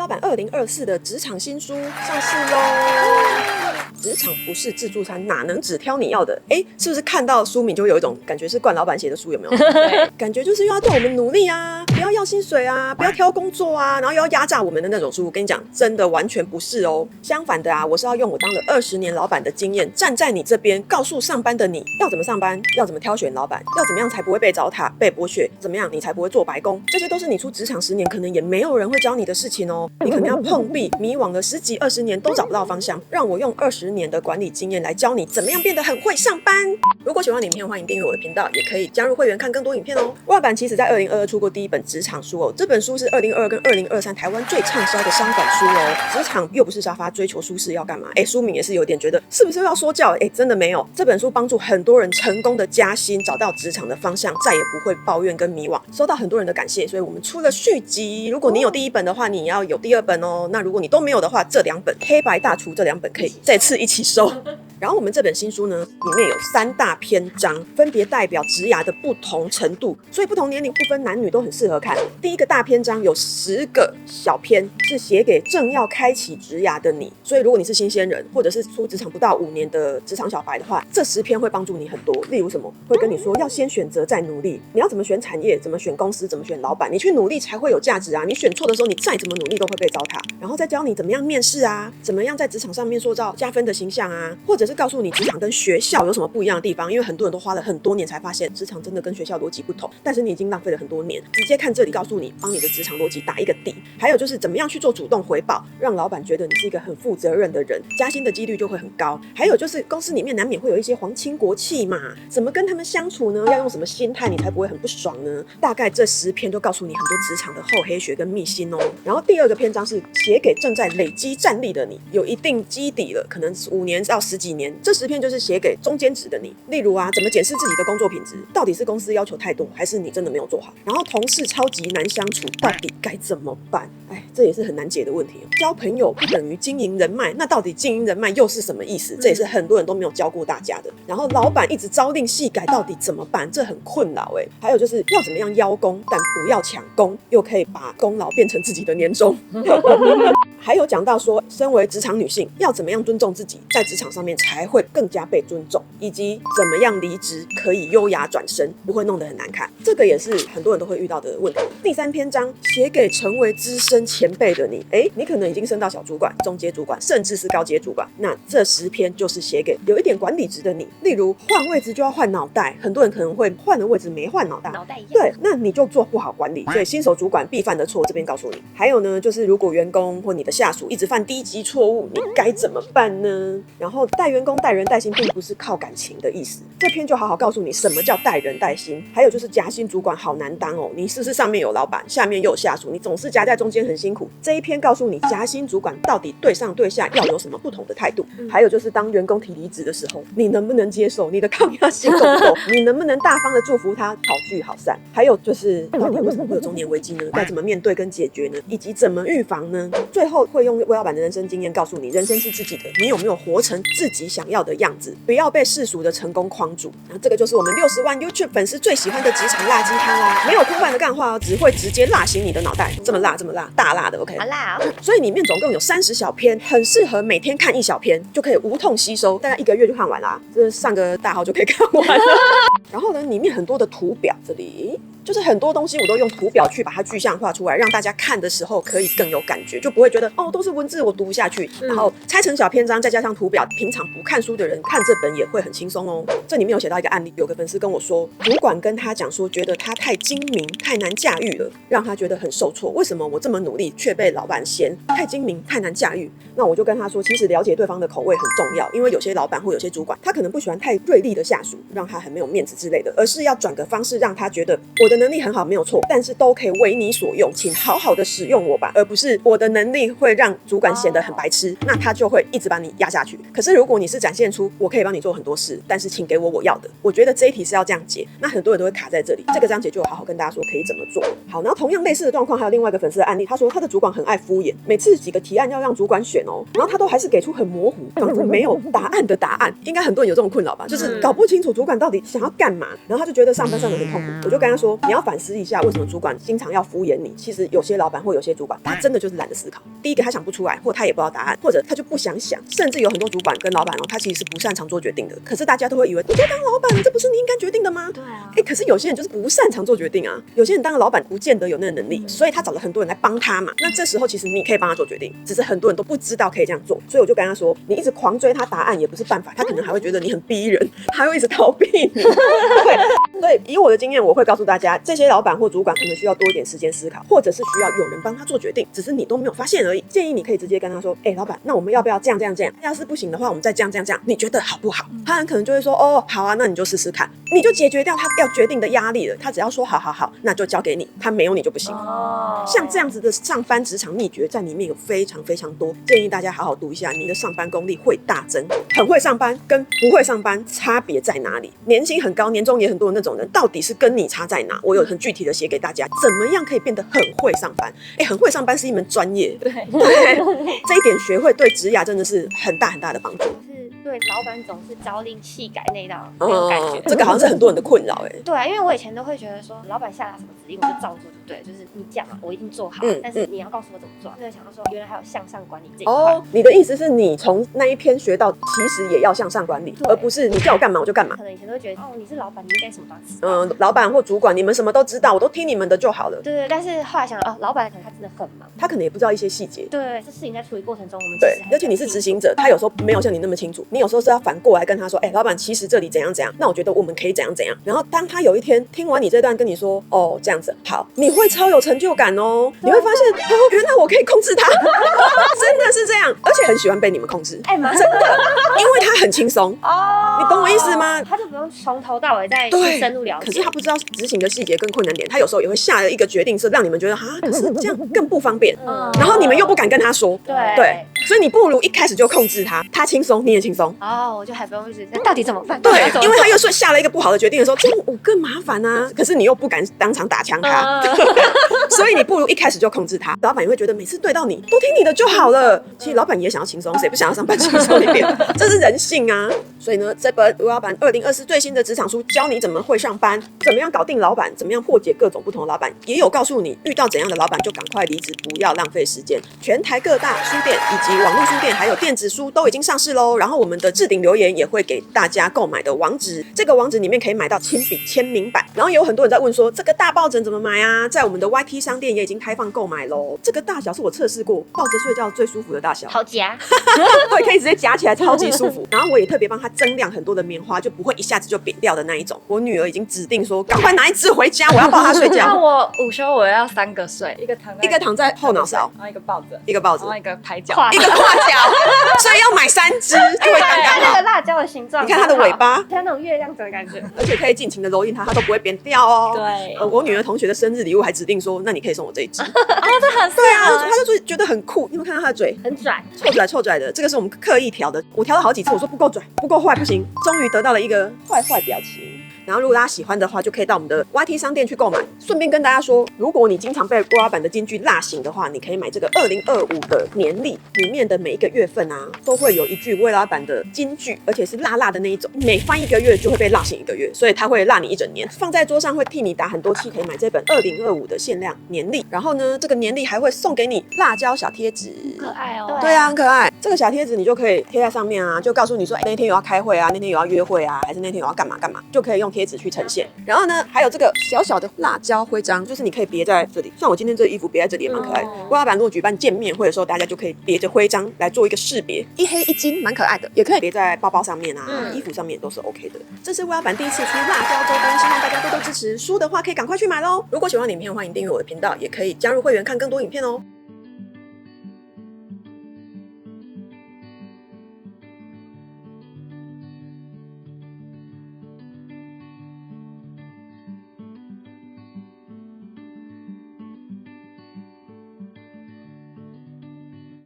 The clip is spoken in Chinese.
老板2024的职场新书上市咯。职场不是自助餐，哪能只挑你要的？是不是看到书名就有一种感觉是冠老板写的书，有没有？感觉就是又要叫我们努力啊，不要薪水啊，不要挑工作啊，然后又要压榨我们的那种书。我跟你讲，真的完全不是哦。相反的啊，我是要用我当了20年老板的经验，站在你这边，告诉上班的你要怎么上班，要怎么挑选老板，要怎么样才不会被糟蹋、被剥削，怎么样你才不会做白工。这些都是你出职场10年，可能也没有人会教你的事情哦。你可能要碰壁、迷惘了10几20年都找不到方向，让我用20年的管理经验来教你怎么样变得很会上班。如果喜欢影片，欢迎订阅我的频道，也可以加入会员看更多影片哦。外版其实在2022出过第一本职场书哦，这本书是2022跟2023台湾最畅销的商管书哦。职场又不是沙发，追求舒适要干嘛？书名也是有点觉得是不是要说教？真的没有。这本书帮助很多人成功的加薪，找到职场的方向，再也不会抱怨跟迷惘，收到很多人的感谢，所以我们出了续集。如果你有第一本的话，你要有第2本哦。那如果你都没有的话，这2本黑白大厨这2本可以再次一起收。然后我们这本新书呢，里面有3大篇章，分别代表职涯的不同程度，所以不同年龄不分男女都很适合看。第一个大篇章有10个小篇，是写给正要开启职涯的你，所以如果你是新鲜人，或者是出职场不到5年的职场小白的话，这10篇会帮助你很多。例如什么，会跟你说要先选择再努力，你要怎么选产业，怎么选公司，怎么选老板，你去努力才会有价值啊！你选错的时候，你再怎么努力都会被糟蹋。然后再教你怎么样面试啊，怎么样在职场上面塑造加分的形象啊，或者是告诉你职场跟学校有什么不一样的地方，因为很多人都花了很多年才发现职场真的跟学校逻辑不同，但是你已经浪费了很多年。直接看这里告诉你，帮你的职场逻辑打一个底。还有就是怎么样去做主动回报，让老板觉得你是一个很负责任的人，加薪的几率就会很高。还有就是公司里面难免会有一些皇亲国戚嘛，怎么跟他们相处呢？要用什么心态你才不会很不爽呢？大概这10篇就告诉你很多职场的厚黑学跟秘辛哦。然后第2个篇章是写给正在累积战力的你，有一定基底了，可能5年到10几年。这10篇就是写给中间值的你，例如啊，怎么检视自己的工作品质，到底是公司要求太多，还是你真的没有做好？然后同事超级难相处，到底该怎么办？这也是很难解的问题。交朋友不等于经营人脉，那到底经营人脉又是什么意思？这也是很多人都没有教过大家的。然后老板一直朝令夕改，到底怎么办？这很困扰还有就是要怎么样邀功，但不要抢功，又可以把功劳变成自己的年终。还有讲到说，身为职场女性要怎么样尊重自己，在职场上面才会更加被尊重，以及怎么样离职可以优雅转身，不会弄得很难看。这个也是很多人都会遇到的问题。第3篇章写给成为资深前辈的你，你可能已经升到小主管、中阶主管，甚至是高阶主管。那这10篇就是写给有一点管理职的你。例如换位置就要换脑袋，很多人可能会换了位置没换脑袋一样，对，那你就做不好管理。所以新手主管必犯的错，这边告诉你。还有呢，就是如果员工或你的下属一直犯低级错误，你该怎么办呢？然后带员工、带人、带心并不是靠感情的意思。这篇就好好告诉你什么叫带人带心。还有就是夹心主管好难当哦，你是不是上面有老板，下面又有下属，你总是夹在中间很辛苦。这一篇告诉你夹心主管到底对上对下要有什么不同的态度。还有就是当员工提离职的时候，你能不能接受？你的抗压性够不够？你能不能大方的祝福他好聚好散？还有就是到底为什么会有中年危机呢？该怎么面对跟解决呢？以及怎么预防呢？最后会用魏老板的人生经验告诉你，人生是自己的，你有没有活成自己想要的样子？不要被世俗的成功框住。然后这个就是我们60万 YouTube 粉丝最喜欢的职场辣鸡汤啦，没有空泛的干话哦，只会直接辣醒你的脑袋，这么辣，这么辣，大辣的 OK。好辣哦！所以里面总共有30小篇，很适合每天看1小篇，就可以无痛吸收，大概1个月就看完啦，这上个大号就可以看完了。然后呢，里面很多的图表，这里就是很多东西我都用图表去把它具象化出来，让大家看的时候可以更有感觉，就不会觉得都是文字我读不下去。然后拆成小篇章，再加上图表，平常不看书的人看这本也会很轻松哦。这里面有写到一个案例，有个粉丝跟我说，主管跟他讲说，觉得他太精明、太难驾驭了，让他觉得很受挫。为什么我这么努力却被老板嫌太精明、太难驾驭？那我就跟他说，其实了解对方的口味很重要，因为有些老板或有些主管，他可能不喜欢太锐利的下属，让他很没有面子之类的，而是要转个方式让他觉得我的能力很好没有错，但是都可以为你所用，请好好的使用我吧，而不是我的能力会让主管显得很白痴，那他就会一直把你压下去。可是如果你是展现出我可以帮你做很多事，但是请给我要的，我觉得这一题是要这样解，那很多人都会卡在这里。这个章节就好好跟大家说可以怎么做。好，然后同样类似的状况还有另外一个粉丝的案例，他说他的的主管很爱敷衍，每次几个提案要让主管选哦，然后他都还是给出很模糊，仿佛没有答案的答案。应该很多人有这种困扰吧，就是搞不清楚主管到底想要干嘛，然后他就觉得上班上得很痛苦。我就跟他说，你要反思一下，为什么主管经常要敷衍你？其实有些老板或有些主管，他真的就是懒得思考。第一个他想不出来，或他也不知道答案，或者他就不想想，甚至有很多主管跟老板哦，他其实是不擅长做决定的。可是大家都会以为，你就当老板了，这不是你应该决定的吗？对啊。可是有些人就是不擅长做决定啊，有些人当了老板不见得有那个能力，所以他找了很多人来帮他嘛。那这时候其实你可以帮他做决定，只是很多人都不知道可以这样做。所以我就跟他说，你一直狂追他答案也不是办法，他可能还会觉得你很逼人，他会一直逃避你。对，所以以我的经验，我会告诉大家，这些老板或主管可能需要多一点时间思考，或者是需要有人帮他做决定，只是你都没有发现而已。建议你可以直接跟他说，老板，那我们要不要这样这样这样？要是不行的话，我们再这样这样这样，你觉得好不好？他很可能就会说，哦，好啊，那你就试试看，你就解决掉他要决定的压力了。他只要说好好好，那就交给你，他没有你就不行。像这样子的上班职场秘诀在里面有非常非常多，建议大家好好读一下，你的上班功力会大增。很会上班跟不会上班差别在哪里？年薪很高，年终也很多的那种人，到底是跟你差在哪？我有很具体的写给大家，怎么样可以变得很会上班？很会上班是一门专业，对，这一点学会对职涯真的是很大很大的帮助。对，老板总是朝令夕改那种感觉，这个好像是很多人的困扰对啊，因为我以前都会觉得说，老板下达什么指令我就照做就对了，就是你讲嘛，我一定做好，但是你要告诉我怎么做。就会想到说，原来还有向上管理这一块。你的意思是你从那一篇学到，其实也要向上管理，而不是你叫我干嘛我就干嘛。可能以前都会觉得，你是老板，你应该什么都知道。老板或主管，你们什么都知道，我都听你们的就好了。对，但是后来想，老板可能他真的很忙，他可能也不知道一些细节。对，这事情在处理过程中，我们对，而且你是执行者，他有时候没有像你那么清楚，你有时候是要反过来跟他说，老板，其实这里怎样怎样，那我觉得我们可以怎样怎样。然后当他有一天听完你这段跟你说，这样子好，你会超有成就感哦，你会发现原来我可以控制他，真的是这样，而且很喜欢被你们控制，真的，因为他很轻松你懂我意思吗？他就不用从头到尾再去深入了解。可是他不知道执行的细节跟困难点，他有时候也会下了一个决定是让你们觉得可是这样更不方便，然后你们又不敢跟他说，对，所以你不如一开始就控制他，他轻松你也轻松。我就还不用一直那到底怎么办？对，因为他又下了一个不好的决定的时候，这样我更麻烦啊。可是你又不敢当场打枪他，所以你不如一开始就控制他。老板也会觉得每次对到你都听你的就好了。其实老板也想要轻松，谁不想要上班轻松一点？这是人性啊。所以呢，这本吴老板2024最新的职场书，教你怎么会上班，怎么样搞定老板，怎么样破解各种不同的老板，也有告诉你遇到怎样的老板就赶快离职，不要浪费时间。全台各大书店以及网络书店还有电子书都已经上市喽。然后我们的置顶留言也会给大家购买的网址，这个网址里面可以买到亲笔签名版。然后也有很多人在问说，这个大抱枕怎么买啊？在我们的 YT 商店也已经开放购买喽。这个大小是我测试过，抱着睡觉最舒服的大小，好夹，对，可以直接夹起来，超级舒服。然后我也特别帮他增量很多的棉花，就不会一下子就扁掉的那一种。我女儿已经指定说，赶快拿一只回家，我要抱她睡觉。那我午休我要3个睡，一个躺在后脑勺，然后一个抱着，一个抱着，然后一个抬脚，一个跨脚，所以要买3只，就会刚刚好。那个辣椒的形状，你看它的尾巴，像那种月亮嘴的感觉，而且可以尽情的揉印它，它都不会扁掉哦。对，我女儿同学的生日礼物还指定说，那你可以送我这一只。这很对啊，她就觉得很酷。你有没有看到她的嘴很拽，臭拽的？这个是我们刻意调的，我调了好几次，我说不够拽，不够坏，不行，终于得到了一个坏表情。然后如果大家喜欢的话，就可以到我们的 YT 商店去购买。顺便跟大家说，如果你经常被郭老板的金句辣醒的话，你可以买这个2025的年历，里面的每一个月份啊，都会有一句魏老板的金句，而且是辣辣的那一种，每翻1个月就会被辣醒1个月，所以它会辣你1整年。放在桌上会替你打很多气，可以买这本2025的限量年历。然后呢，这个年历还会送给你辣椒小贴纸，可爱哦。对啊，很可爱。这个小贴纸你就可以贴在上面啊，就告诉你说，那天有要开会啊，那天有要约会啊，还是那天有要干嘛干嘛，就可以用贴纸去呈现。然后呢，还有这个小小的辣椒徽章，就是你可以别在这里。像我今天这衣服别在这里也蛮可爱的。郭老板如果举办见面会的时候，大家就可以别着徽章来做一个识别，一黑一金，蛮可爱的。也可以别在包包上面啊，衣服上面都是 OK 的。这是郭老板第一次出辣椒周边，希望大家多多支持。书的话可以赶快去买咯。如果喜欢影片，欢迎订阅我的频道，也可以加入会员看更多影片哦。